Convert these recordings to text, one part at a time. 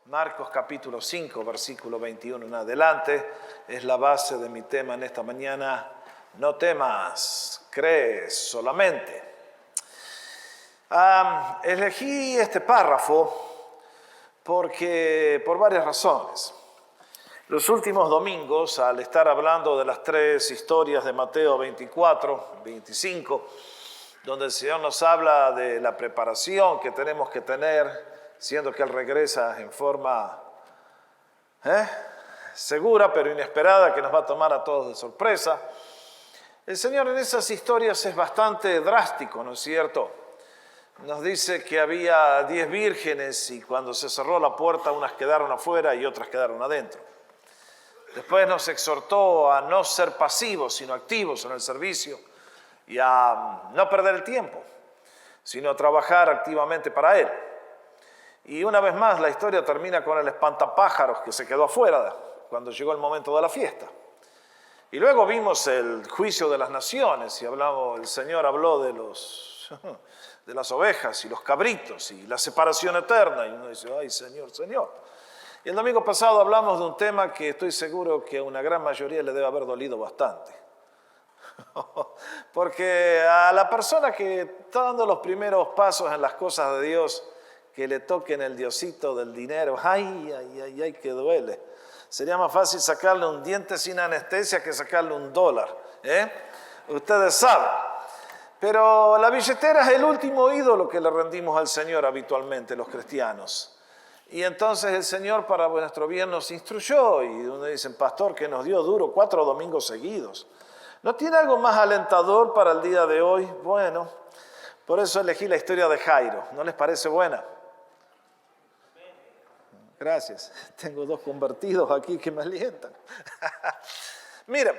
Marcos capítulo 5, versículo 21 en adelante, es la base de mi tema en esta mañana. No temas, crees solamente. Elegí este párrafo por varias razones. Los últimos domingos, al estar hablando de las tres historias de Mateo 24, 25, donde el Señor nos habla de la preparación que tenemos que tener, siendo que Él regresa en forma segura pero inesperada, que nos va a tomar a todos de sorpresa. El Señor en esas historias es bastante drástico, ¿no es cierto? Nos dice que había 10 vírgenes y cuando se cerró la puerta unas quedaron afuera y otras quedaron adentro. Después nos exhortó a no ser pasivos, sino activos en el servicio y a no perder el tiempo, sino a trabajar activamente para Él. Y una vez más la historia termina con el espantapájaros que se quedó afuera cuando llegó el momento de la fiesta. Y luego vimos el juicio de las naciones y el Señor habló de las ovejas y los cabritos y la separación eterna. Y uno dice, ay Señor, Señor. Y el domingo pasado hablamos de un tema que estoy seguro que a una gran mayoría le debe haber dolido bastante. Porque a la persona que está dando los primeros pasos en las cosas de Dios, que le toquen el diosito del dinero, ay, que duele. Sería más fácil sacarle un diente sin anestesia que sacarle $1, Ustedes saben. Pero la billetera es el último ídolo que le rendimos al Señor habitualmente, los cristianos. Y entonces el Señor para nuestro bien nos instruyó, y uno dice, pastor, que nos dio duro 4 domingos seguidos. ¿No tiene algo más alentador para el día de hoy? Bueno, por eso elegí la historia de Jairo. ¿No les parece buena? Gracias. Tengo 2 convertidos aquí que me alientan. Mira,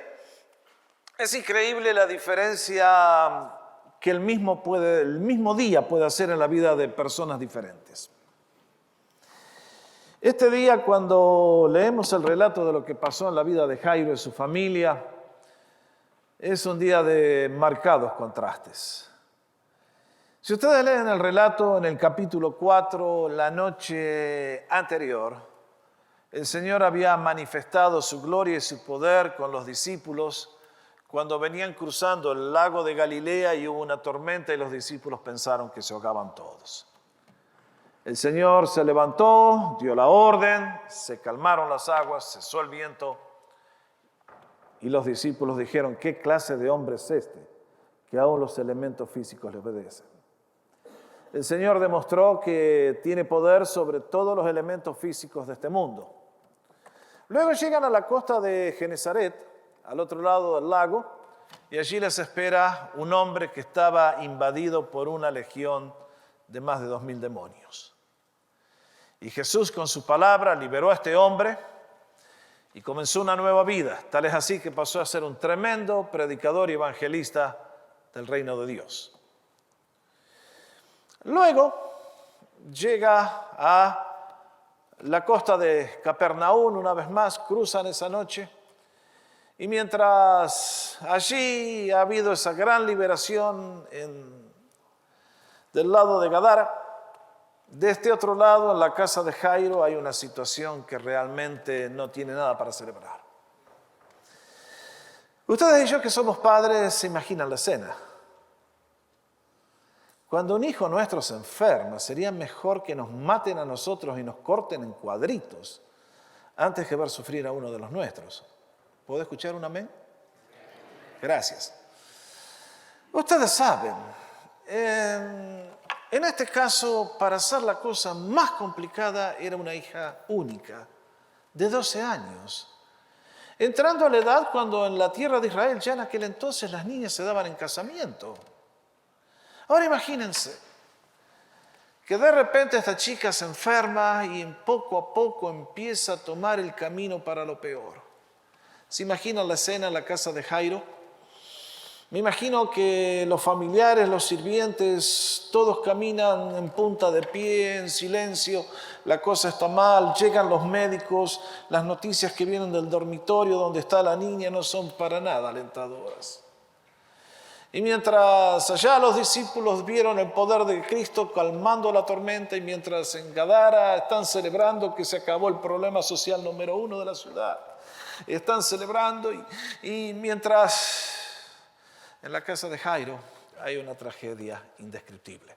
es increíble la diferencia que el mismo día puede hacer en la vida de personas diferentes. Este día, cuando leemos el relato de lo que pasó en la vida de Jairo y su familia, es un día de marcados contrastes. Si ustedes leen el relato en el capítulo 4, la noche anterior, el Señor había manifestado su gloria y su poder con los discípulos cuando venían cruzando el lago de Galilea y hubo una tormenta y los discípulos pensaron que se ahogaban todos. El Señor se levantó, dio la orden, se calmaron las aguas, cesó el viento y los discípulos dijeron, ¿qué clase de hombre es este que aún los elementos físicos le obedecen? El Señor demostró que tiene poder sobre todos los elementos físicos de este mundo. Luego llegan a la costa de Genesaret, al otro lado del lago, y allí les espera un hombre que estaba invadido por una legión de más de 2,000 demonios. Y Jesús con su palabra liberó a este hombre y comenzó una nueva vida. Tal es así que pasó a ser un tremendo predicador y evangelista del reino de Dios. Luego llega a la costa de Capernaum una vez más, cruzan esa noche y mientras allí ha habido esa gran liberación del lado de Gadara, de este otro lado, en la casa de Jairo, hay una situación que realmente no tiene nada para celebrar. Ustedes y yo que somos padres se imaginan la escena. Cuando un hijo nuestro se enferma, sería mejor que nos maten a nosotros y nos corten en cuadritos antes que ver sufrir a uno de los nuestros. ¿Puedo escuchar un amén? Gracias. Ustedes saben, en este caso, para hacer la cosa más complicada, era una hija única, de 12 años. Entrando a la edad cuando en la tierra de Israel, ya en aquel entonces, las niñas se daban en casamiento. Ahora imagínense que de repente esta chica se enferma y poco a poco empieza a tomar el camino para lo peor. ¿Se imaginan la escena en la casa de Jairo? Me imagino que los familiares, los sirvientes, todos caminan en punta de pie, en silencio, la cosa está mal, llegan los médicos, las noticias que vienen del dormitorio donde está la niña no son para nada alentadoras. Y mientras allá los discípulos vieron el poder de Cristo calmando la tormenta, y mientras en Gadara están celebrando que se acabó el problema social número 1 de la ciudad, están celebrando, y mientras en la casa de Jairo hay una tragedia indescriptible.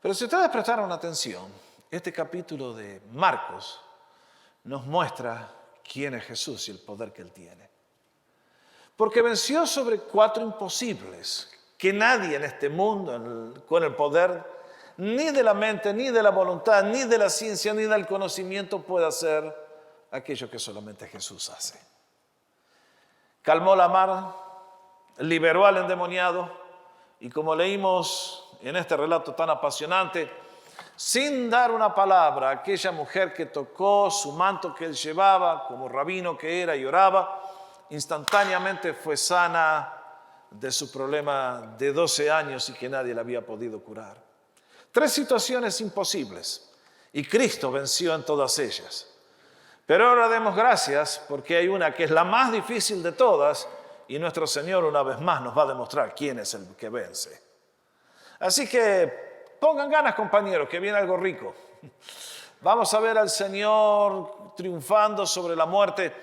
Pero si ustedes prestaron atención, este capítulo de Marcos nos muestra quién es Jesús y el poder que Él tiene. Porque venció sobre 4 imposibles que nadie en este mundo, con el poder ni de la mente, ni de la voluntad, ni de la ciencia, ni del conocimiento, puede hacer aquello que solamente Jesús hace. Calmó la mar, liberó al endemoniado, y como leímos en este relato tan apasionante, sin dar una palabra, aquella mujer que tocó su manto que él llevaba, como rabino que era y oraba, instantáneamente fue sana de su problema de 12 años y que nadie le había podido curar. 3 situaciones imposibles, y Cristo venció en todas ellas. Pero ahora demos gracias porque hay una que es la más difícil de todas, y nuestro Señor una vez más nos va a demostrar quién es el que vence. Así que pongan ganas, compañeros, que viene algo rico. Vamos a ver al Señor triunfando sobre la muerte.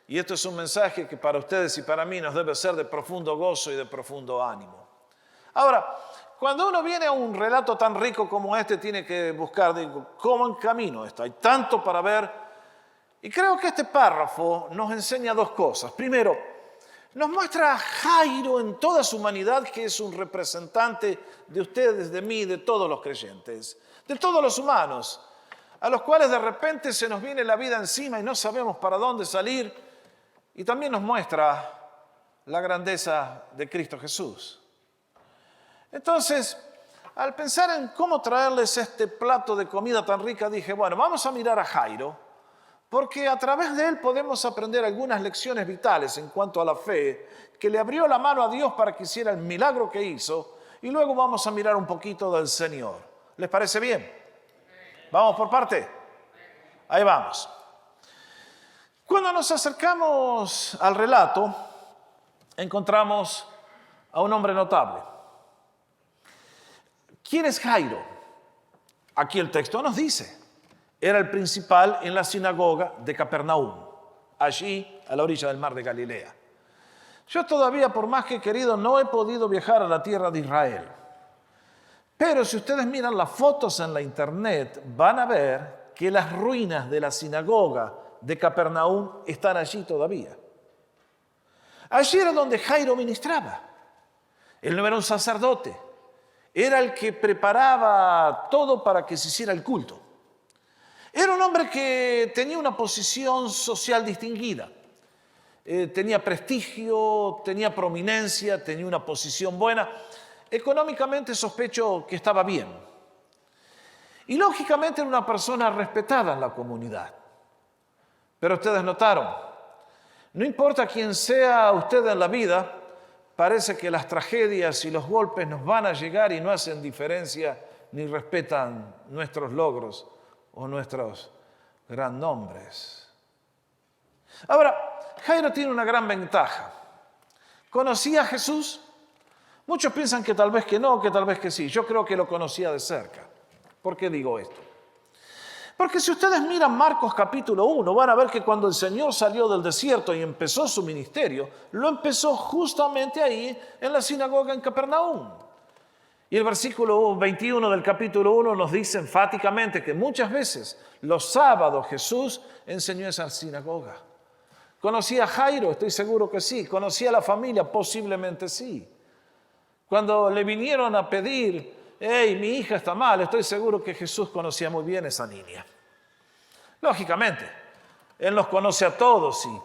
Y esto es un mensaje que para ustedes y para mí nos debe ser de profundo gozo y de profundo ánimo. Ahora, cuando uno viene a un relato tan rico como este, tiene que buscar, ¿cómo encamino esto? Hay tanto para ver. Y creo que este párrafo nos enseña 2 cosas. Primero, nos muestra a Jairo en toda su humanidad, que es un representante de ustedes, de mí, de todos los creyentes, de todos los humanos, a los cuales de repente se nos viene la vida encima y no sabemos para dónde salir. Y también nos muestra la grandeza de Cristo Jesús. Entonces, al pensar en cómo traerles este plato de comida tan rica, dije, bueno, vamos a mirar a Jairo, porque a través de él podemos aprender algunas lecciones vitales en cuanto a la fe, que le abrió la mano a Dios para que hiciera el milagro que hizo, y luego vamos a mirar un poquito del Señor. ¿Les parece bien? ¿Vamos por parte? Ahí vamos. Cuando nos acercamos al relato, encontramos a un hombre notable. ¿Quién es Jairo? Aquí el texto nos dice, era el principal en la sinagoga de Capernaum, allí a la orilla del mar de Galilea. Yo todavía, por más que he querido, no he podido viajar a la tierra de Israel. Pero si ustedes miran las fotos en la internet, van a ver que las ruinas de la sinagoga de Capernaum están allí todavía. Allí era donde Jairo ministraba. Él no era un sacerdote, era el que preparaba todo para que se hiciera el culto. Era un hombre que tenía una posición social distinguida, tenía prestigio, tenía prominencia, tenía una posición buena. Económicamente sospecho que estaba bien. Y lógicamente era una persona respetada en la comunidad. Pero ustedes notaron, no importa quién sea usted en la vida, parece que las tragedias y los golpes nos van a llegar y no hacen diferencia ni respetan nuestros logros o nuestros gran nombres. Ahora, Jairo tiene una gran ventaja. ¿Conocía a Jesús? Muchos piensan que tal vez que no, que tal vez que sí. Yo creo que lo conocía de cerca. ¿Por qué digo esto? Porque si ustedes miran Marcos capítulo 1, van a ver que cuando el Señor salió del desierto y empezó su ministerio, lo empezó justamente ahí, en la sinagoga en Capernaum. Y el versículo 21 del capítulo 1 nos dice enfáticamente que muchas veces los sábados Jesús enseñó en esa sinagoga. ¿Conocía a Jairo? Estoy seguro que sí. ¿Conocía a la familia? Posiblemente sí. Cuando le vinieron a pedir, hey, mi hija está mal, estoy seguro que Jesús conocía muy bien a esa niña. Lógicamente, Él nos conoce a todos y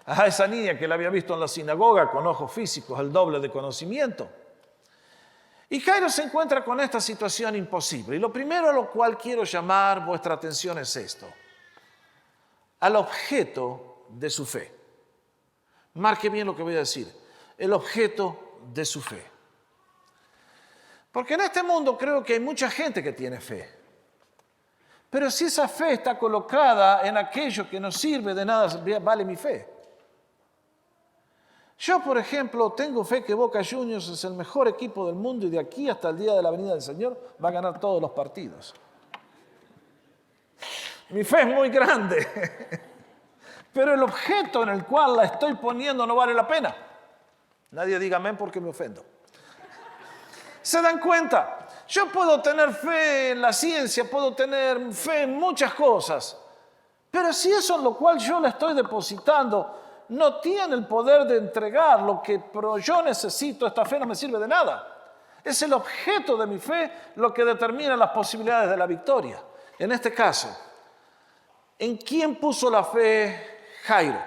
a esa niña que la había visto en la sinagoga con ojos físicos, el doble de conocimiento. Y Jairo se encuentra con esta situación imposible. Y lo primero a lo cual quiero llamar vuestra atención es esto: al objeto de su fe. Marque bien lo que voy a decir. El objeto de su fe. Porque en este mundo creo que hay mucha gente que tiene fe. Pero si esa fe está colocada en aquello que no sirve, de nada vale mi fe. Yo, por ejemplo, tengo fe que Boca Juniors es el mejor equipo del mundo y de aquí hasta el día de la venida del Señor va a ganar todos los partidos. Mi fe es muy grande, pero el objeto en el cual la estoy poniendo no vale la pena. Nadie diga amén porque me ofendo. ¿Se dan cuenta? Yo puedo tener fe en la ciencia, puedo tener fe en muchas cosas, pero si eso en lo cual yo le estoy depositando no tiene el poder de entregar lo que yo necesito, esta fe no me sirve de nada. Es el objeto de mi fe lo que determina las posibilidades de la victoria. En este caso, ¿en quién puso la fe Jairo?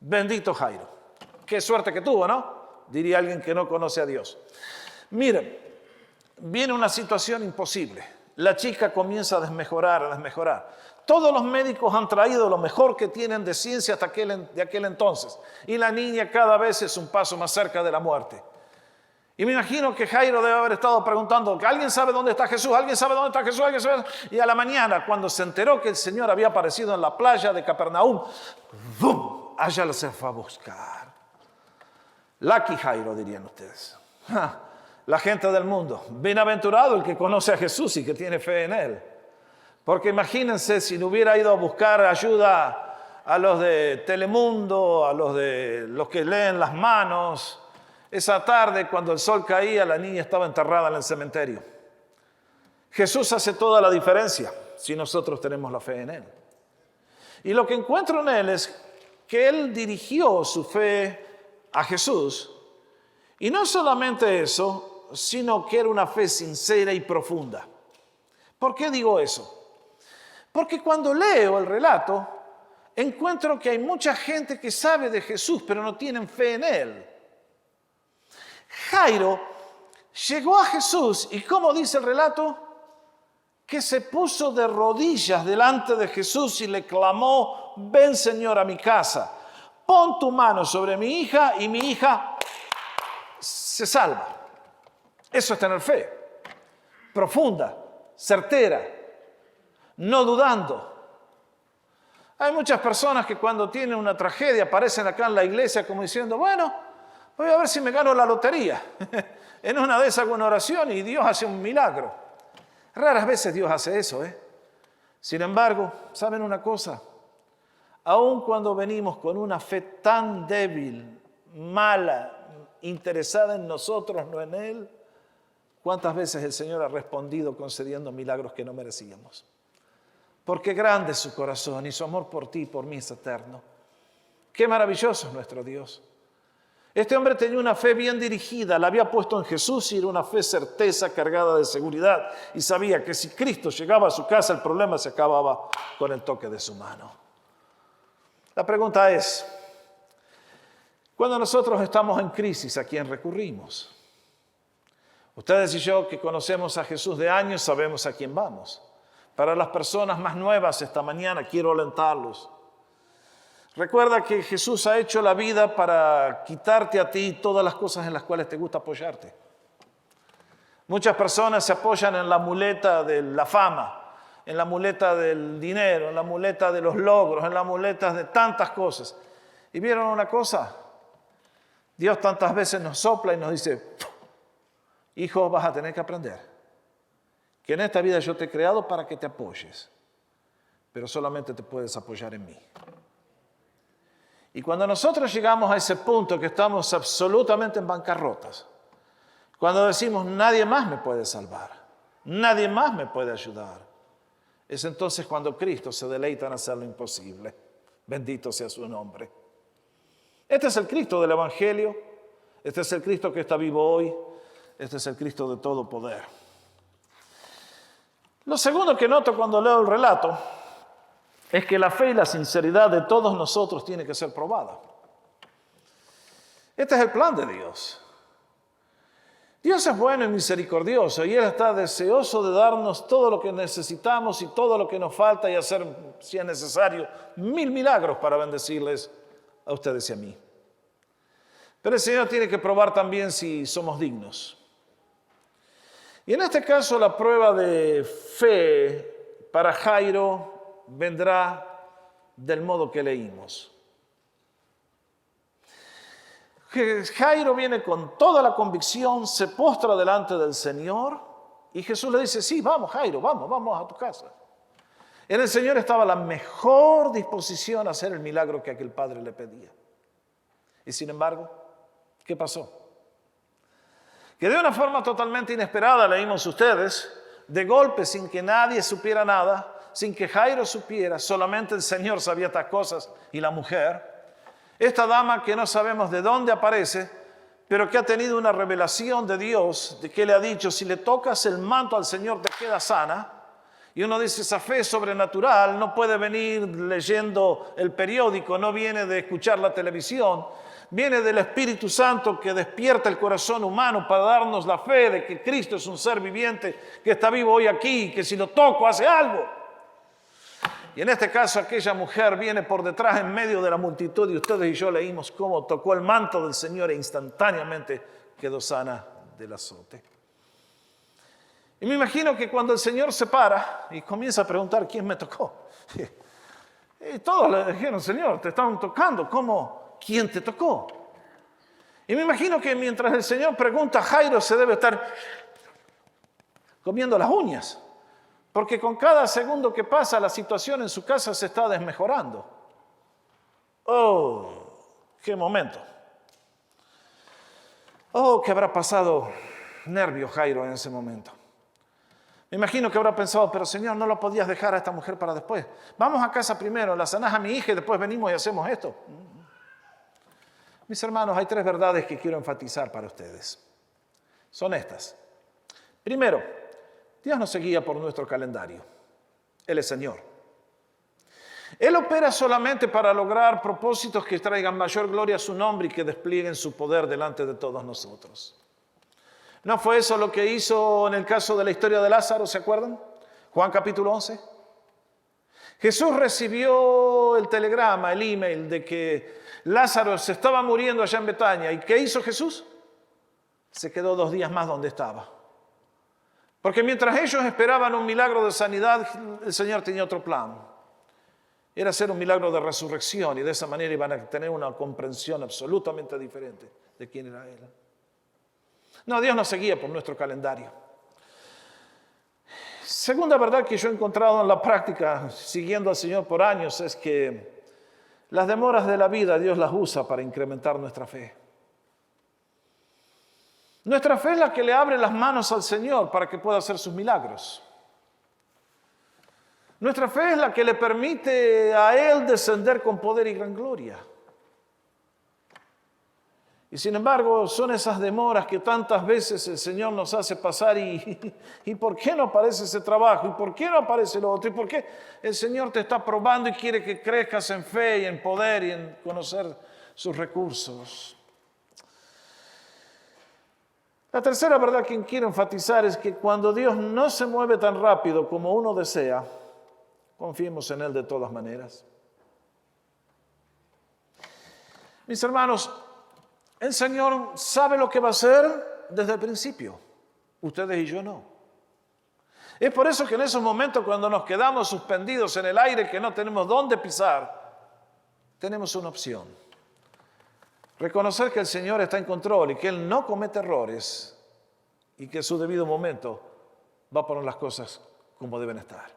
Bendito Jairo. Qué suerte que tuvo, ¿no? Diría alguien que no conoce a Dios. Miren, viene una situación imposible. La chica comienza a desmejorar. Todos los médicos han traído lo mejor que tienen de ciencia de aquel entonces. Y la niña cada vez es un paso más cerca de la muerte. Y me imagino que Jairo debe haber estado preguntando, ¿alguien sabe dónde está Jesús? ¿Alguien sabe dónde está Jesús? ¿Alguien sabe? Y a la mañana, cuando se enteró que el Señor había aparecido en la playa de Capernaum, ¡bum!, allá se fue a buscar. Lucky Jairo, dirían ustedes. La gente del mundo. Bienaventurado el que conoce a Jesús y que tiene fe en Él. Porque imagínense si no hubiera ido a buscar ayuda a los de Telemundo, a los que leen las manos. Esa tarde, cuando el sol caía, la niña estaba enterrada en el cementerio. Jesús hace toda la diferencia si nosotros tenemos la fe en Él. Y lo que encuentro en Él es que Él dirigió su fe a Jesús. Y no solamente eso, sino que era una fe sincera y profunda. ¿Por qué digo eso? Porque cuando leo el relato, encuentro que hay mucha gente que sabe de Jesús, pero no tienen fe en Él. Jairo llegó a Jesús y, ¿cómo dice el relato? Que se puso de rodillas delante de Jesús y le clamó, ven Señor a mi casa, pon tu mano sobre mi hija y mi hija se salva. Eso es tener fe, profunda, certera, no dudando. Hay muchas personas que cuando tienen una tragedia aparecen acá en la iglesia como diciendo, bueno, voy a ver si me gano la lotería. En una de esas hago una oración y Dios hace un milagro. Raras veces Dios hace eso, ¿eh? Sin embargo, ¿saben una cosa? Aun cuando venimos con una fe tan débil, mala, interesada en nosotros, no en Él, ¿cuántas veces el Señor ha respondido concediendo milagros que no merecíamos? Porque grande es su corazón y su amor por ti y por mí es eterno. Qué maravilloso es nuestro Dios. Este hombre tenía una fe bien dirigida, la había puesto en Jesús y era una fe certeza, cargada de seguridad. Y sabía que si Cristo llegaba a su casa, el problema se acababa con el toque de su mano. La pregunta es, cuando nosotros estamos en crisis, ¿a quién recurrimos? Ustedes y yo que conocemos a Jesús de años sabemos a quién vamos. Para las personas más nuevas esta mañana quiero alentarlos. Recuerda que Jesús ha hecho la vida para quitarte a ti todas las cosas en las cuales te gusta apoyarte. Muchas personas se apoyan en la muleta de la fama, en la muleta del dinero, en la muleta de los logros, en la muleta de tantas cosas. ¿Y vieron una cosa? Dios tantas veces nos sopla y nos dice, hijo, vas a tener que aprender que en esta vida yo te he creado para que te apoyes, pero solamente te puedes apoyar en mí. Y cuando nosotros llegamos a ese punto que estamos absolutamente en bancarrotas, cuando decimos nadie más me puede salvar, nadie más me puede ayudar, es entonces cuando Cristo se deleita en hacer lo imposible. Bendito sea su nombre. Este es el Cristo del Evangelio, este es el Cristo que está vivo hoy, este es el Cristo de todo poder. Lo segundo que noto cuando leo el relato es que la fe y la sinceridad de todos nosotros tiene que ser probada. Este es el plan de Dios. Dios es bueno y misericordioso y Él está deseoso de darnos todo lo que necesitamos y todo lo que nos falta y hacer, si es necesario, 1000 milagros para bendecirles a ustedes y a mí. Pero el Señor tiene que probar también si somos dignos. Y en este caso la prueba de fe para Jairo vendrá del modo que leímos. Jairo viene con toda la convicción, se postra delante del Señor y Jesús le dice, sí, vamos Jairo, vamos a tu casa. En el Señor estaba la mejor disposición a hacer el milagro que aquel padre le pedía. Y sin embargo, ¿qué pasó? Que de una forma totalmente inesperada, leímos ustedes, de golpe, sin que nadie supiera nada, sin que Jairo supiera, solamente el Señor sabía estas cosas y la mujer, esta dama que no sabemos de dónde aparece, pero que ha tenido una revelación de Dios, de que le ha dicho, si le tocas el manto al Señor te quedas sana. Y uno dice, esa fe sobrenatural no puede venir leyendo el periódico, no viene de escuchar la televisión, viene del Espíritu Santo que despierta el corazón humano para darnos la fe de que Cristo es un ser viviente que está vivo hoy aquí y que si lo toco hace algo. Y en este caso aquella mujer viene por detrás en medio de la multitud y ustedes y yo leímos cómo tocó el manto del Señor e instantáneamente quedó sana del azote. Y me imagino que cuando el Señor se para y comienza a preguntar quién me tocó, y todos le dijeron, Señor, te estaban tocando, ¿cómo? ¿Quién te tocó? Y me imagino que mientras el Señor pregunta, Jairo se debe estar comiendo las uñas, porque con cada segundo que pasa la situación en su casa se está desmejorando. ¡Oh, qué momento! ¡Oh, que habrá pasado nervio Jairo en ese momento! Me imagino que habrá pensado, pero Señor, no lo podías dejar a esta mujer para después. Vamos a casa primero, la sanás a mi hija y después venimos y hacemos esto. Mis hermanos, hay 3 verdades que quiero enfatizar para ustedes. Son estas. Primero, Dios no se guía por nuestro calendario. Él es Señor. Él opera solamente para lograr propósitos que traigan mayor gloria a su nombre y que desplieguen su poder delante de todos nosotros. ¿No fue eso lo que hizo en el caso de la historia de Lázaro, se acuerdan? Juan capítulo 11. Jesús recibió el telegrama, el email de que Lázaro se estaba muriendo allá en Betania. ¿Y qué hizo Jesús? Se quedó 2 días más donde estaba. Porque mientras ellos esperaban un milagro de sanidad, el Señor tenía otro plan. Era hacer un milagro de resurrección y de esa manera iban a tener una comprensión absolutamente diferente de quién era Él. No, Dios no se guía por nuestro calendario. Segunda verdad que yo he encontrado en la práctica, siguiendo al Señor por años, es que las demoras de la vida Dios las usa para incrementar nuestra fe. Nuestra fe es la que le abre las manos al Señor para que pueda hacer sus milagros. Nuestra fe es la que le permite a Él descender con poder y gran gloria. Y sin embargo, son esas demoras que tantas veces el Señor nos hace pasar y ¿por qué no aparece ese trabajo? ¿Y por qué no aparece lo otro? ¿Y por qué el Señor te está probando y quiere que crezcas en fe y en poder y en conocer sus recursos? La tercera verdad que quiero enfatizar es que cuando Dios no se mueve tan rápido como uno desea, confiemos en Él de todas maneras. Mis hermanos, el Señor sabe lo que va a hacer desde el principio. Ustedes y yo no. Es por eso que en esos momentos cuando nos quedamos suspendidos en el aire, que no tenemos dónde pisar, tenemos una opción. Reconocer que el Señor está en control y que Él no comete errores y que en su debido momento va a poner las cosas como deben estar.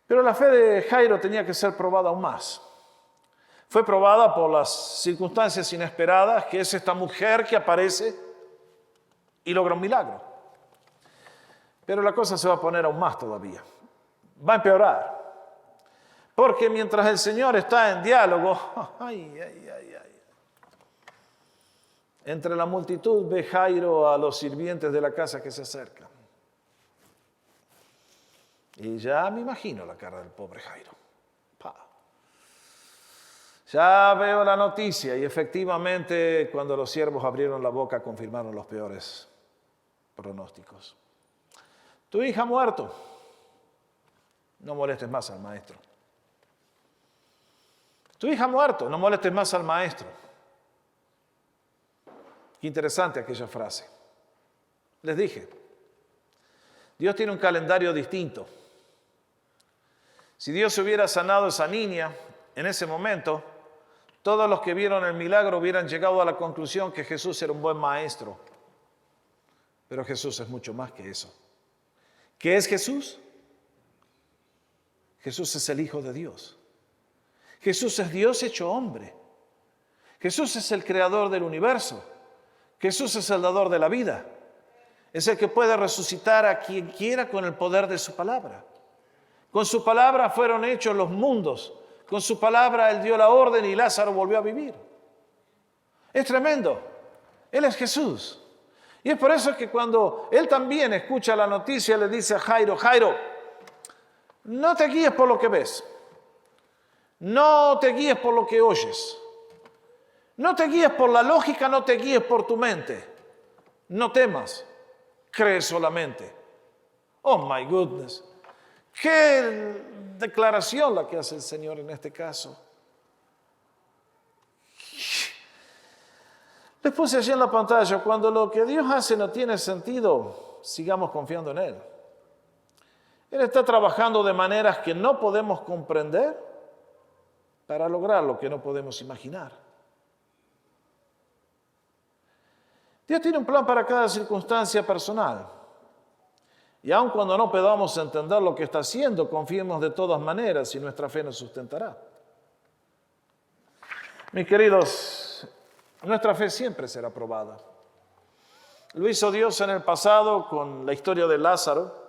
Pero la fe de Jairo tenía que ser probada aún más. Fue probada por las circunstancias inesperadas, que es esta mujer que aparece y logra un milagro. Pero la cosa se va a poner aún más todavía. Va a empeorar. Porque mientras el Señor está en diálogo, entre la multitud ve Jairo a los sirvientes de la casa que se acercan. Y ya me imagino la cara del pobre Jairo. Ya veo la noticia y efectivamente cuando los siervos abrieron la boca confirmaron los peores pronósticos. Tu hija ha muerto. No molestes más al maestro. Tu hija ha muerto. No molestes más al maestro. Qué interesante aquella frase. Les dije, Dios tiene un calendario distinto. Si Dios hubiera sanado a esa niña en ese momento, Todos los que vieron el milagro hubieran llegado a la conclusión que Jesús era un buen maestro. Pero Jesús es mucho más que eso. ¿Qué es Jesús? Jesús es el Hijo de Dios. Jesús es Dios hecho hombre. Jesús es el creador del universo. Jesús es el dador de la vida. Es el que puede resucitar a quien quiera con el poder de su palabra. Con su palabra fueron hechos los mundos. Con su palabra Él dio la orden y Lázaro volvió a vivir. Es tremendo. Él es Jesús. Y es por eso que cuando Él también escucha la noticia, le dice a Jairo, Jairo, no te guíes por lo que ves. No te guíes por lo que oyes. No te guíes por la lógica, no te guíes por tu mente. No temas, cree solamente. Oh my goodness. Qué declaración la que hace el Señor en este caso. Les puse allí en la pantalla, cuando lo que Dios hace no tiene sentido, sigamos confiando en Él. Él está trabajando de maneras que no podemos comprender para lograr lo que no podemos imaginar. Dios tiene un plan para cada circunstancia personal. Y aun cuando no podamos entender lo que está haciendo, confiemos de todas maneras y nuestra fe nos sustentará. Mis queridos, nuestra fe siempre será probada. Lo hizo Dios en el pasado con la historia de Lázaro.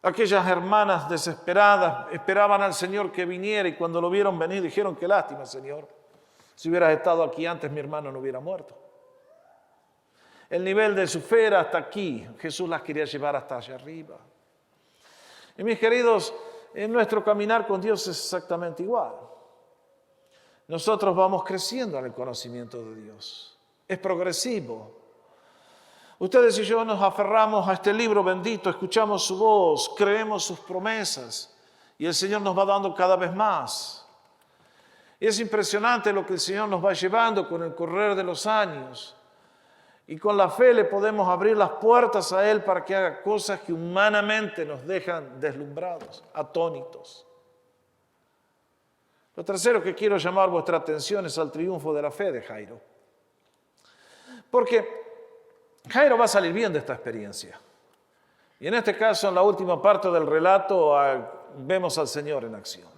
Aquellas hermanas desesperadas esperaban al Señor que viniera y cuando lo vieron venir dijeron, qué lástima, Señor. Si hubieras estado aquí antes, mi hermano no hubiera muerto. El nivel de su fe era hasta aquí. Jesús las quería llevar hasta allá arriba. Y mis queridos, en nuestro caminar con Dios es exactamente igual. Nosotros vamos creciendo en el conocimiento de Dios. Es progresivo. Ustedes y yo nos aferramos a este libro bendito, escuchamos su voz, creemos sus promesas y el Señor nos va dando cada vez más. Y es impresionante lo que el Señor nos va llevando con el correr de los años. Y con la fe le podemos abrir las puertas a Él para que haga cosas que humanamente nos dejan deslumbrados, atónitos. Lo tercero que quiero llamar vuestra atención es al triunfo de la fe de Jairo. Porque Jairo va a salir bien de esta experiencia. Y en este caso, en la última parte del relato, vemos al Señor en acción.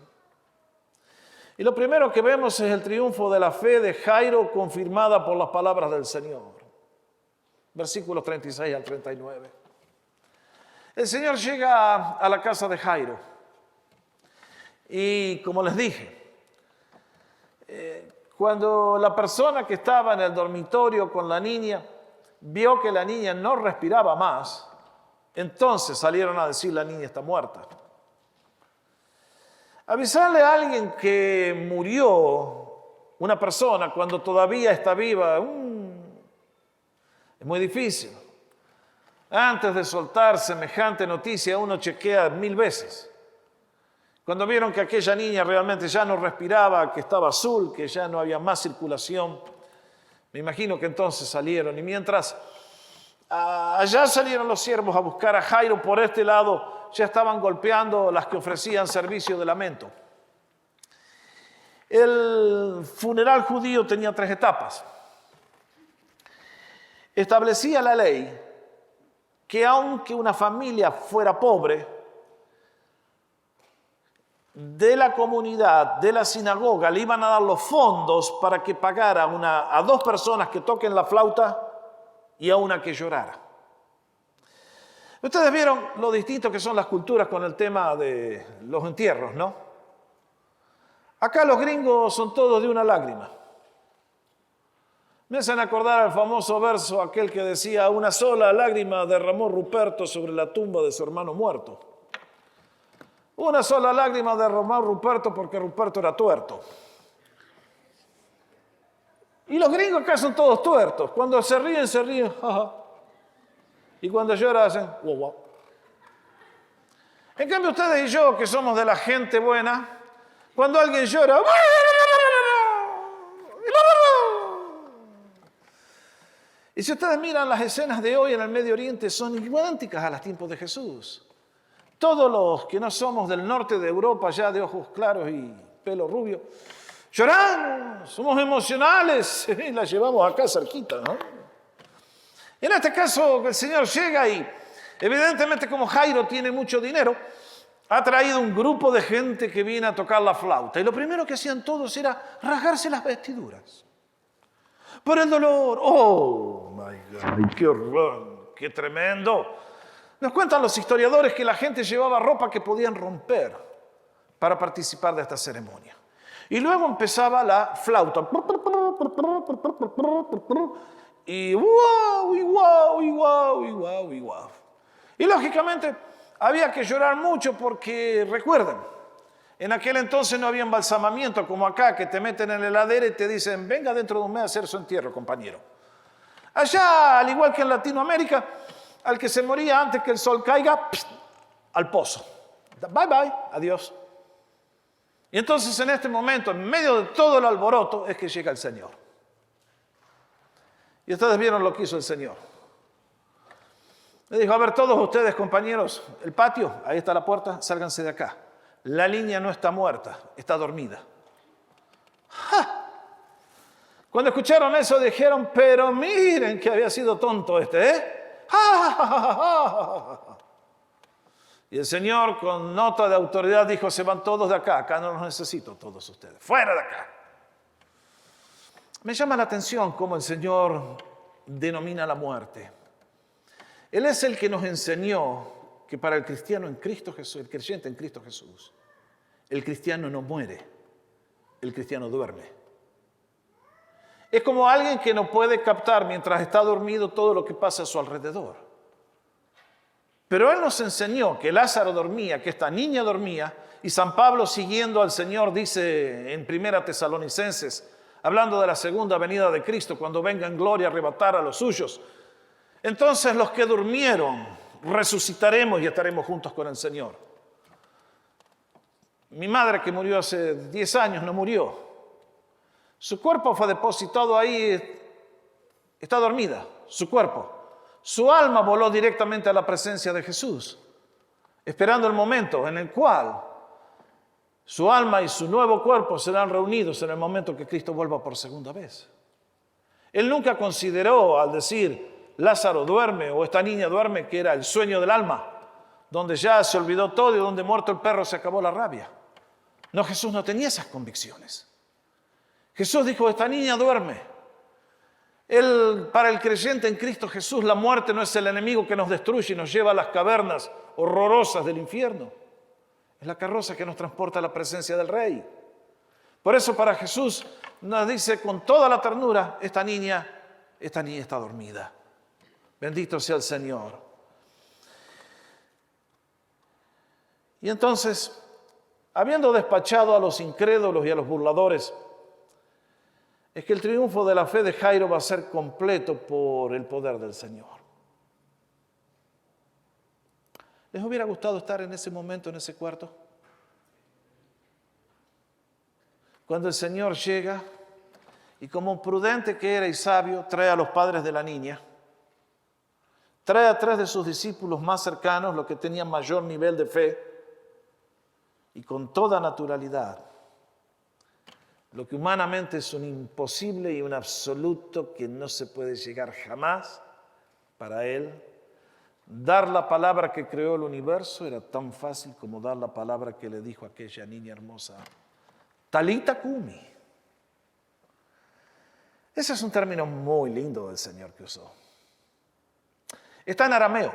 Y lo primero que vemos es el triunfo de la fe de Jairo confirmada por las palabras del Señor. Versículos 36 al 39. El Señor llega a la casa de Jairo. Y como les dije, cuando la persona que estaba en el dormitorio con la niña vio que la niña no respiraba más, entonces salieron a decir la niña está muerta. Avisarle a alguien que murió, una persona, cuando todavía está viva, es muy difícil. Antes de soltar semejante noticia, uno chequea 1000 veces. Cuando vieron que aquella niña realmente ya no respiraba, que estaba azul, que ya no había más circulación, me imagino que entonces salieron. Y mientras allá salieron los siervos a buscar a Jairo, por este lado ya estaban golpeando las que ofrecían servicio de lamento. El funeral judío tenía 3 etapas. Establecía la ley que aunque una familia fuera pobre, de la comunidad, de la sinagoga, le iban a dar los fondos para que pagara a 2 personas que toquen la flauta y a una que llorara. Ustedes vieron lo distinto que son las culturas con el tema de los entierros, ¿no? Acá los gringos son todos de una lágrima. Me hacen acordar al famoso verso aquel que decía, una sola lágrima derramó Ruperto sobre la tumba de su hermano muerto. Una sola lágrima derramó Ruperto porque Ruperto era tuerto. Y los gringos acá son todos tuertos. Cuando se ríen, jaja. Y cuando lloran, hacen wow, wow. En cambio, ustedes y yo, que somos de la gente buena, cuando alguien llora, y si ustedes miran las escenas de hoy en el Medio Oriente, son idénticas a los tiempos de Jesús. Todos los que no somos del norte de Europa, ya de ojos claros y pelo rubio, Lloramos, somos emocionales, y la llevamos acá cerquita, ¿no? Y en este caso el Señor llega y evidentemente como Jairo tiene mucho dinero, ha traído un grupo de gente que viene a tocar la flauta. Y lo primero que hacían todos era rasgarse las vestiduras. Por el dolor. ¡Oh, my God! ¡Qué horror! ¡Qué tremendo! Nos cuentan los historiadores que la gente llevaba ropa que podían romper para participar de esta ceremonia. Y luego empezaba la flauta. Y wow, y wow, y wow, y wow, y wow. Y lógicamente había que llorar mucho porque, recuerden, en aquel entonces no había embalsamamiento como acá, que te meten en la heladera y te dicen, venga dentro de un mes a hacer su entierro, compañero. Allá, al igual que en Latinoamérica, al que se moría antes que el sol caiga, al pozo. Bye, bye, adiós. Y entonces en este momento, en medio de todo el alboroto, es que llega el Señor. Y ustedes vieron lo que hizo el Señor. Le dijo, a ver, todos ustedes, compañeros, el patio, ahí está la puerta, sálganse de acá. La niña no está muerta, está dormida. ¡Ja! Cuando escucharon eso dijeron, pero miren que había sido tonto este, ¿eh? ¡Ja, ja, ja, ja! Y el Señor con nota de autoridad dijo, se van todos de acá, acá no los necesito todos ustedes, fuera de acá. Me llama la atención cómo el Señor denomina la muerte. Él es el que nos enseñó que para el cristiano en Cristo Jesús, el creyente en Cristo Jesús, el cristiano no muere, el cristiano duerme. Es como alguien que no puede captar mientras está dormido todo lo que pasa a su alrededor. Pero Él nos enseñó que Lázaro dormía, que esta niña dormía, y San Pablo, siguiendo al Señor, dice en 1 Tesalonicenses, hablando de la segunda venida de Cristo, cuando venga en gloria a arrebatar a los suyos, entonces los que durmieron resucitaremos y estaremos juntos con el Señor. Mi madre, que murió hace 10 años, no murió. Su cuerpo fue depositado ahí, está dormida, su cuerpo. Su alma voló directamente a la presencia de Jesús, esperando el momento en el cual su alma y su nuevo cuerpo serán reunidos en el momento que Cristo vuelva por segunda vez. Él nunca consideró, al decir Lázaro duerme o esta niña duerme, que era el sueño del alma, donde ya se olvidó todo y donde muerto el perro se acabó la rabia. No, Jesús no tenía esas convicciones. Jesús dijo, esta niña duerme. Para el creyente en Cristo Jesús, la muerte no es el enemigo que nos destruye y nos lleva a las cavernas horrorosas del infierno. Es la carroza que nos transporta a la presencia del Rey. Por eso para Jesús nos dice con toda la ternura, esta niña está dormida. Bendito sea el Señor. Y entonces, habiendo despachado a los incrédulos y a los burladores, es que el triunfo de la fe de Jairo va a ser completo por el poder del Señor. ¿Les hubiera gustado estar en ese momento, en ese cuarto? Cuando el Señor llega y como prudente que era y sabio, trae a los padres de la niña, trae a 3 de sus discípulos más cercanos, los que tenían mayor nivel de fe, y con toda naturalidad, lo que humanamente es un imposible y un absoluto que no se puede llegar jamás, para Él, dar la palabra que creó el universo era tan fácil como dar la palabra que le dijo a aquella niña hermosa, Talita Cumi. Ese es un término muy lindo del Señor que usó. Está en arameo.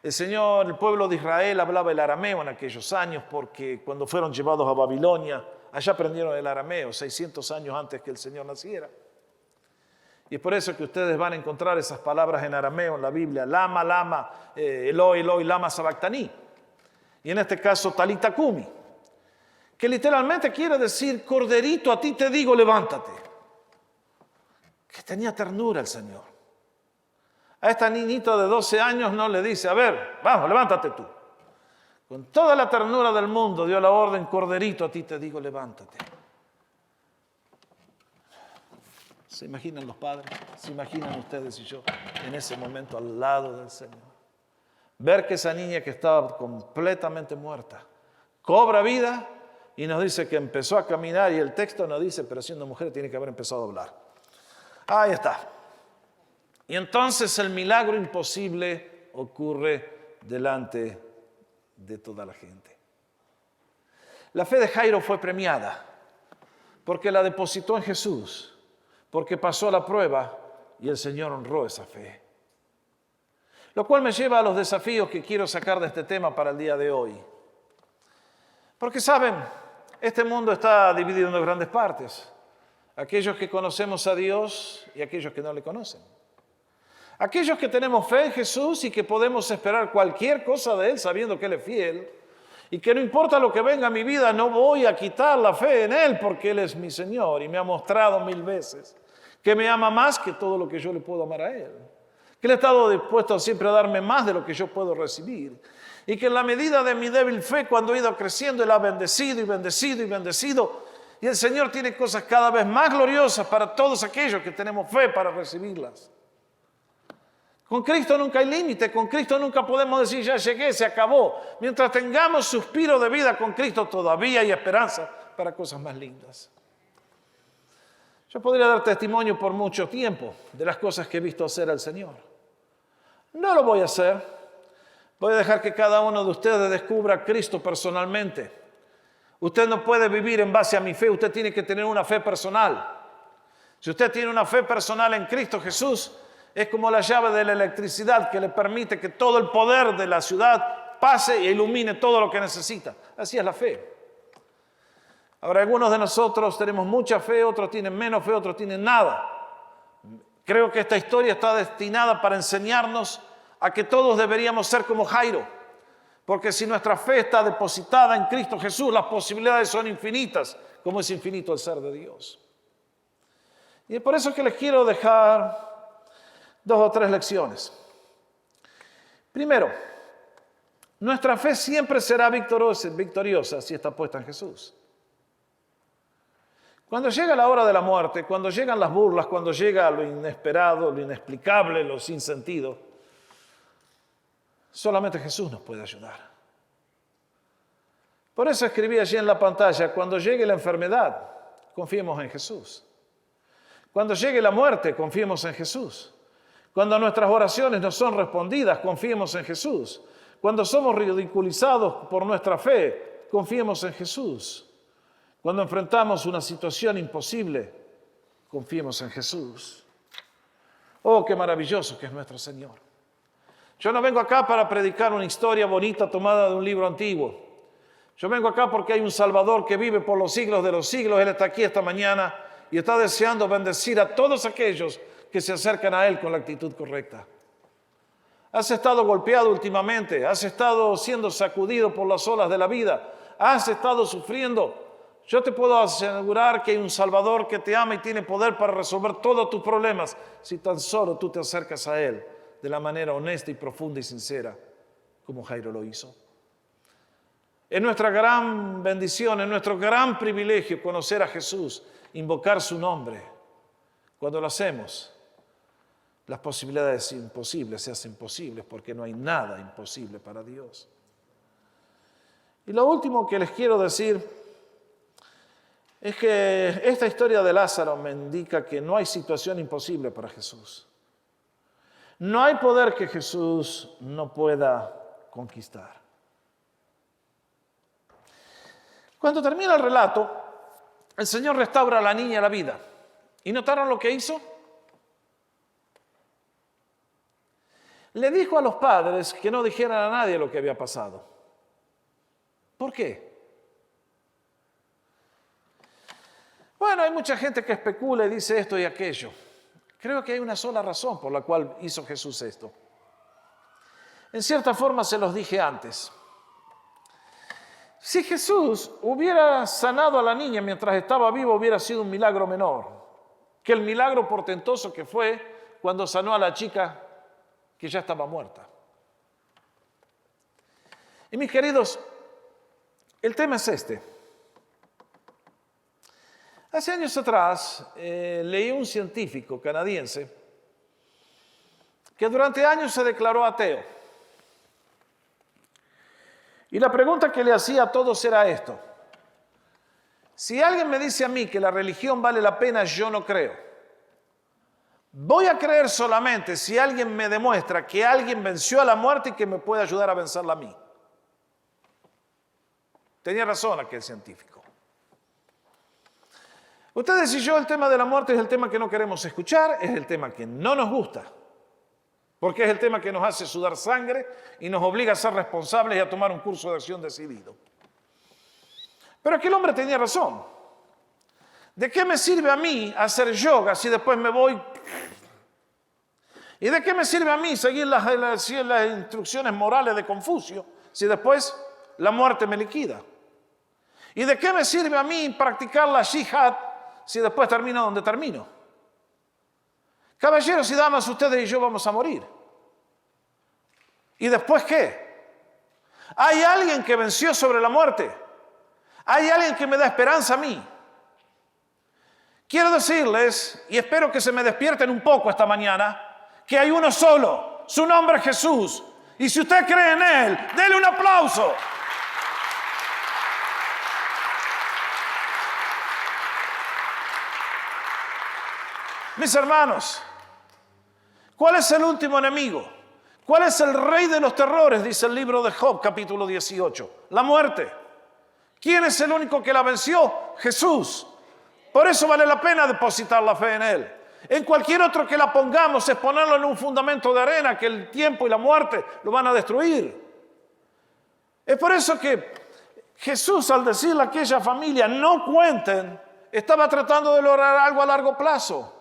El pueblo de Israel hablaba el arameo en aquellos años porque cuando fueron llevados a Babilonia, allá aprendieron el arameo, 600 años antes que el Señor naciera. Y es por eso que ustedes van a encontrar esas palabras en arameo en la Biblia, lama, lama, Eloi, Eloi, lama sabactaní. Y en este caso, talita cumi, que literalmente quiere decir, corderito, a ti te digo, levántate. Que tenía ternura el Señor. A esta niñita de 12 años no le dice, a ver, vamos, levántate tú. Con toda la ternura del mundo dio la orden, corderito, a ti te digo, levántate. ¿Se imaginan los padres? ¿Se imaginan ustedes y yo en ese momento al lado del Señor? Ver que esa niña que estaba completamente muerta cobra vida y nos dice que empezó a caminar y el texto nos dice, pero siendo mujer tiene que haber empezado a hablar. Ahí está. Y entonces el milagro imposible ocurre delante de toda la gente. La fe de Jairo fue premiada porque la depositó en Jesús, porque pasó la prueba y el Señor honró esa fe. Lo cual me lleva a los desafíos que quiero sacar de este tema para el día de hoy. Porque saben, este mundo está dividido en dos grandes partes. Aquellos que conocemos a Dios y aquellos que no le conocen. Aquellos que tenemos fe en Jesús y que podemos esperar cualquier cosa de Él sabiendo que Él es fiel y que no importa lo que venga a mi vida, no voy a quitar la fe en Él porque Él es mi Señor y me ha mostrado 1000 veces que me ama más que todo lo que yo le puedo amar a Él. Que Él ha estado dispuesto siempre a darme más de lo que yo puedo recibir. Y que en la medida de mi débil fe, cuando he ido creciendo, Él ha bendecido y bendecido y bendecido. Y el Señor tiene cosas cada vez más gloriosas para todos aquellos que tenemos fe para recibirlas. Con Cristo nunca hay límite, con Cristo nunca podemos decir ya llegué, se acabó. Mientras tengamos suspiro de vida con Cristo, todavía hay esperanza para cosas más lindas. Yo podría dar testimonio por mucho tiempo de las cosas que he visto hacer al Señor. No lo voy a hacer. Voy a dejar que cada uno de ustedes descubra a Cristo personalmente. Usted no puede vivir en base a mi fe, usted tiene que tener una fe personal. Si usted tiene una fe personal en Cristo Jesús, es como la llave de la electricidad que le permite que todo el poder de la ciudad pase e ilumine todo lo que necesita. Así es la fe. Ahora, algunos de nosotros tenemos mucha fe, otros tienen menos fe, otros tienen nada. Creo que esta historia está destinada para enseñarnos a que todos deberíamos ser como Jairo. Porque si nuestra fe está depositada en Cristo Jesús, las posibilidades son infinitas, como es infinito el ser de Dios. Y es por eso que les quiero dejar 2 o 3 lecciones. Primero, nuestra fe siempre será victoriosa si está puesta en Jesús. Cuando llega la hora de la muerte, cuando llegan las burlas, cuando llega lo inesperado, lo inexplicable, lo sin sentido, solamente Jesús nos puede ayudar. Por eso escribí allí en la pantalla, cuando llegue la enfermedad, confiemos en Jesús. Cuando llegue la muerte, confiemos en Jesús. Cuando nuestras oraciones no son respondidas, confiemos en Jesús. Cuando somos ridiculizados por nuestra fe, confiemos en Jesús. Cuando enfrentamos una situación imposible, confiemos en Jesús. Oh, qué maravilloso que es nuestro Señor. Yo no vengo acá para predicar una historia bonita tomada de un libro antiguo. Yo vengo acá porque hay un Salvador que vive por los siglos de los siglos. Él está aquí esta mañana y está deseando bendecir a todos aquellos que se acercan a Él con la actitud correcta. Has estado golpeado últimamente, has estado siendo sacudido por las olas de la vida, has estado sufriendo. Yo te puedo asegurar que hay un Salvador que te ama y tiene poder para resolver todos tus problemas si tan solo tú te acercas a Él de la manera honesta y profunda y sincera como Jairo lo hizo. Es nuestra gran bendición, es nuestro gran privilegio conocer a Jesús, invocar su nombre. Cuando lo hacemos, las posibilidades imposibles se hacen posibles porque no hay nada imposible para Dios. Y lo último que les quiero decir es que esta historia de Lázaro me indica que no hay situación imposible para Jesús. No hay poder que Jesús no pueda conquistar. Cuando termina el relato, el Señor restaura a la niña la vida. ¿Y notaron lo que hizo? Le dijo a los padres que no dijeran a nadie lo que había pasado. ¿Por qué? Bueno, hay mucha gente que especula y dice esto y aquello. Creo que hay una sola razón por la cual hizo Jesús esto. En cierta forma se los dije antes. Si Jesús hubiera sanado a la niña mientras estaba vivo, hubiera sido un milagro menor que el milagro portentoso que fue cuando sanó a la chica que ya estaba muerta. Y mis queridos, el tema es este. Hace años atrás leí un científico canadiense que durante años se declaró ateo. Y la pregunta que le hacía a todos era esto: Si alguien me dice a mí que la religión vale la pena, yo no creo. Voy a creer solamente si alguien me demuestra que alguien venció a la muerte y que me puede ayudar a vencerla a mí. Tenía razón aquel científico. Ustedes y yo, el tema de la muerte es el tema que no queremos escuchar, es el tema que no nos gusta, porque es el tema que nos hace sudar sangre y nos obliga a ser responsables y a tomar un curso de acción decidido. Pero aquel hombre tenía razón. ¿De qué me sirve a mí hacer yoga si después me voy? ¿Y de qué me sirve a mí seguir las instrucciones morales de Confucio si después la muerte me liquida? ¿Y de qué me sirve a mí practicar la jihad si después termino donde termino? Caballeros y damas, ustedes y yo vamos a morir. ¿Y después qué? ¿Hay alguien que venció sobre la muerte? ¿Hay alguien que me da esperanza a mí? Quiero decirles, y espero que se me despierten un poco esta mañana, que hay uno solo, su nombre es Jesús. Y si usted cree en Él, déle un aplauso. Mis hermanos, ¿cuál es el último enemigo? ¿Cuál es el rey de los terrores? Dice el libro de Job, capítulo 18. La muerte. ¿Quién es el único que la venció? Jesús. Por eso vale la pena depositar la fe en Él. En cualquier otro que la pongamos es ponerlo en un fundamento de arena que el tiempo y la muerte lo van a destruir. Es por eso que Jesús, al decirle a aquella familia, no cuenten, estaba tratando de lograr algo a largo plazo.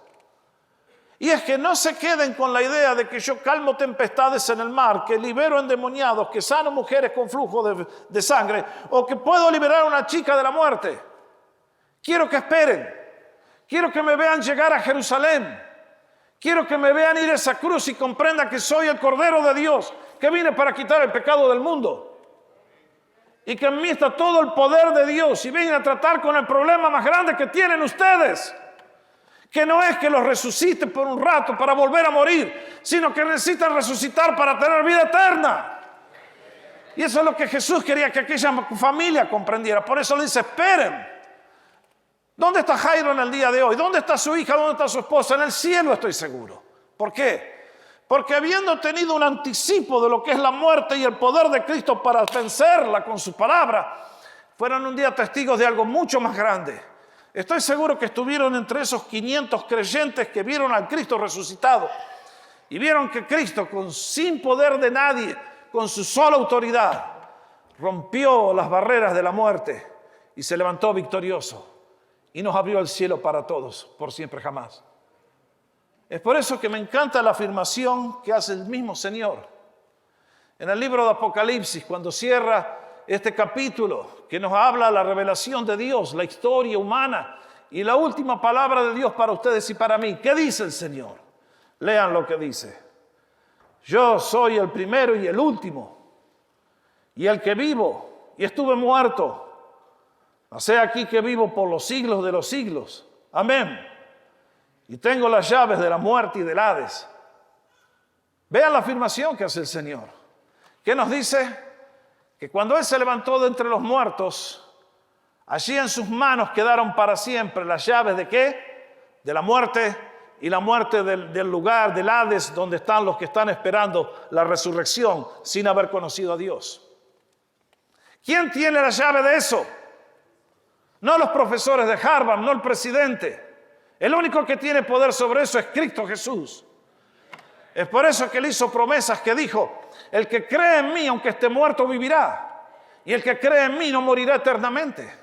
Y es que no se queden con la idea de que yo calmo tempestades en el mar, que libero endemoniados, que sano mujeres con flujo de sangre, o que puedo liberar a una chica de la muerte. Quiero que esperen. Quiero que me vean llegar a Jerusalén. Quiero que me vean ir a esa cruz y comprendan que soy el Cordero de Dios, que vine para quitar el pecado del mundo. Y que en mí está todo el poder de Dios y vine a tratar con el problema más grande que tienen ustedes. Que no es que los resucite por un rato para volver a morir, sino que necesitan resucitar para tener vida eterna. Y eso es lo que Jesús quería que aquella familia comprendiera. Por eso le dice, esperen. ¿Dónde está Jairo en el día de hoy? ¿Dónde está su hija? ¿Dónde está su esposa? En el cielo estoy seguro. ¿Por qué? Porque habiendo tenido un anticipo de lo que es la muerte y el poder de Cristo para vencerla con su palabra, fueron un día testigos de algo mucho más grande. Estoy seguro que estuvieron entre esos 500 creyentes que vieron al Cristo resucitado y vieron que Cristo, sin poder de nadie, con su sola autoridad, rompió las barreras de la muerte y se levantó victorioso y nos abrió el cielo para todos, por siempre jamás. Es por eso que me encanta la afirmación que hace el mismo Señor en el libro de Apocalipsis, cuando cierra este capítulo que nos habla de la revelación de Dios, la historia humana y la última palabra de Dios para ustedes y para mí. ¿Qué dice el Señor? Lean lo que dice. Yo soy el primero y el último, y el que vivo, y estuve muerto. Mas he aquí que vivo por los siglos de los siglos. Amén. Y tengo las llaves de la muerte y del Hades. Vean la afirmación que hace el Señor. ¿Qué nos dice? Que cuando Él se levantó de entre los muertos, allí en sus manos quedaron para siempre las llaves ¿de qué? De la muerte y la muerte del lugar, del Hades, donde están los que están esperando la resurrección sin haber conocido a Dios. ¿Quién tiene la llave de eso? No los profesores de Harvard, no el presidente. El único que tiene poder sobre eso es Cristo Jesús. Es por eso que Él hizo promesas que dijo, el que cree en mí, aunque esté muerto, vivirá. Y el que cree en mí no morirá eternamente.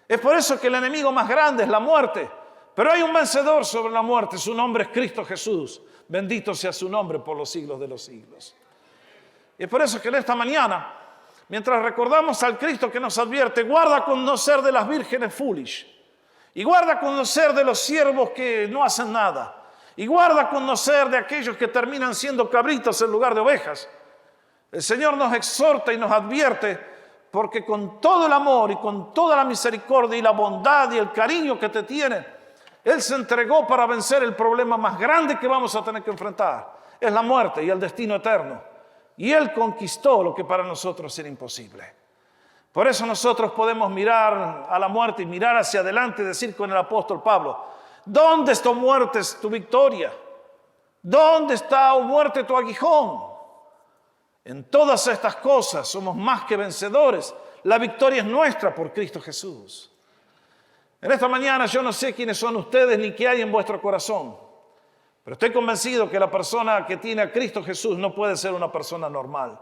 Es por eso que el enemigo más grande es la muerte. Pero hay un vencedor sobre la muerte. Su nombre es Cristo Jesús. Bendito sea su nombre por los siglos de los siglos. Y es por eso que en esta mañana, mientras recordamos al Cristo que nos advierte, guarda con no ser de las vírgenes foolish. Y guarda con no ser de los siervos que no hacen nada. Y guarda con no ser de aquellos que terminan siendo cabritos en lugar de ovejas. El Señor nos exhorta y nos advierte porque con todo el amor y con toda la misericordia y la bondad y el cariño que te tiene, Él se entregó para vencer el problema más grande que vamos a tener que enfrentar. Es la muerte y el destino eterno. Y Él conquistó lo que para nosotros era imposible. Por eso nosotros podemos mirar a la muerte y mirar hacia adelante y decir con el apóstol Pablo, ¿dónde está, muerte, tu victoria? ¿Dónde está, oh muerte, tu aguijón? En todas estas cosas somos más que vencedores. La victoria es nuestra por Cristo Jesús. En esta mañana yo no sé quiénes son ustedes ni qué hay en vuestro corazón, pero estoy convencido que la persona que tiene a Cristo Jesús no puede ser una persona normal.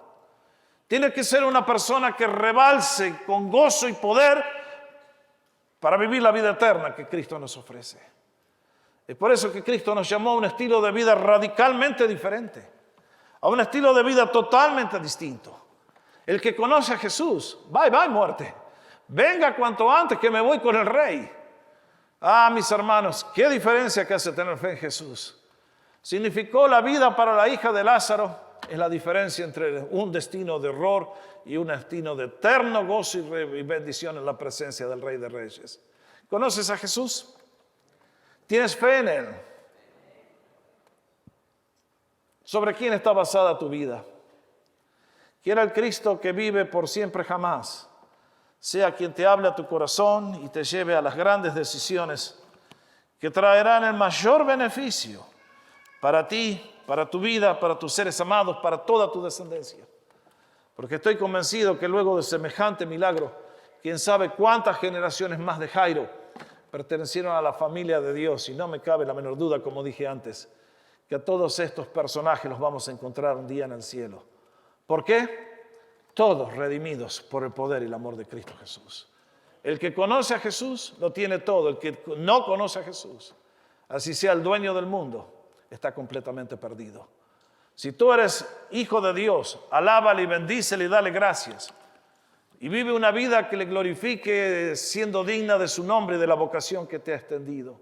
Tiene que ser una persona que rebalse con gozo y poder para vivir la vida eterna que Cristo nos ofrece. Es por eso que Cristo nos llamó a un estilo de vida radicalmente diferente, a un estilo de vida totalmente distinto. El que conoce a Jesús, bye bye muerte, venga cuanto antes que me voy con el Rey. Ah, mis hermanos, qué diferencia que hace tener fe en Jesús. Significó la vida para la hija de Lázaro, es la diferencia entre un destino de horror y un destino de eterno gozo y bendición en la presencia del Rey de Reyes. ¿Conoces a Jesús? ¿Tienes fe en Él? ¿Sobre quién está basada tu vida? Quiera el Cristo que vive por siempre jamás, sea quien te hable a tu corazón y te lleve a las grandes decisiones que traerán el mayor beneficio para ti, para tu vida, para tus seres amados, para toda tu descendencia. Porque estoy convencido que luego de semejante milagro, quién sabe cuántas generaciones más de Jairo pertenecieron a la familia de Dios, y no me cabe la menor duda, como dije antes, que a todos estos personajes los vamos a encontrar un día en el cielo. ¿Por qué? Todos redimidos por el poder y el amor de Cristo Jesús. El que conoce a Jesús lo tiene todo. El que no conoce a Jesús, así sea el dueño del mundo, está completamente perdido. Si tú eres hijo de Dios, alábale y bendícele y dale gracias. Y vive una vida que le glorifique siendo digna de su nombre y de la vocación que te ha extendido.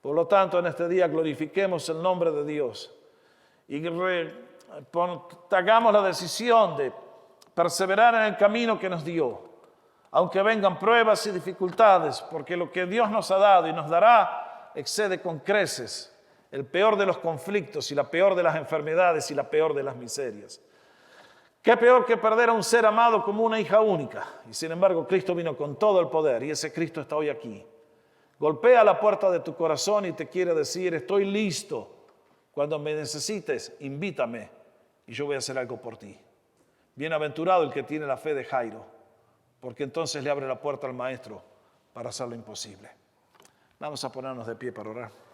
Por lo tanto, en este día glorifiquemos el nombre de Dios y hagamos la decisión de perseverar en el camino que nos dio, aunque vengan pruebas y dificultades, porque lo que Dios nos ha dado y nos dará excede con creces el peor de los conflictos y la peor de las enfermedades y la peor de las miserias. ¿Qué peor que perder a un ser amado como una hija única? Y sin embargo, Cristo vino con todo el poder y ese Cristo está hoy aquí. Golpea la puerta de tu corazón y te quiere decir, estoy listo. Cuando me necesites, invítame y yo voy a hacer algo por ti. Bienaventurado el que tiene la fe de Jairo, porque entonces le abre la puerta al Maestro para hacer lo imposible. Vamos a ponernos de pie para orar.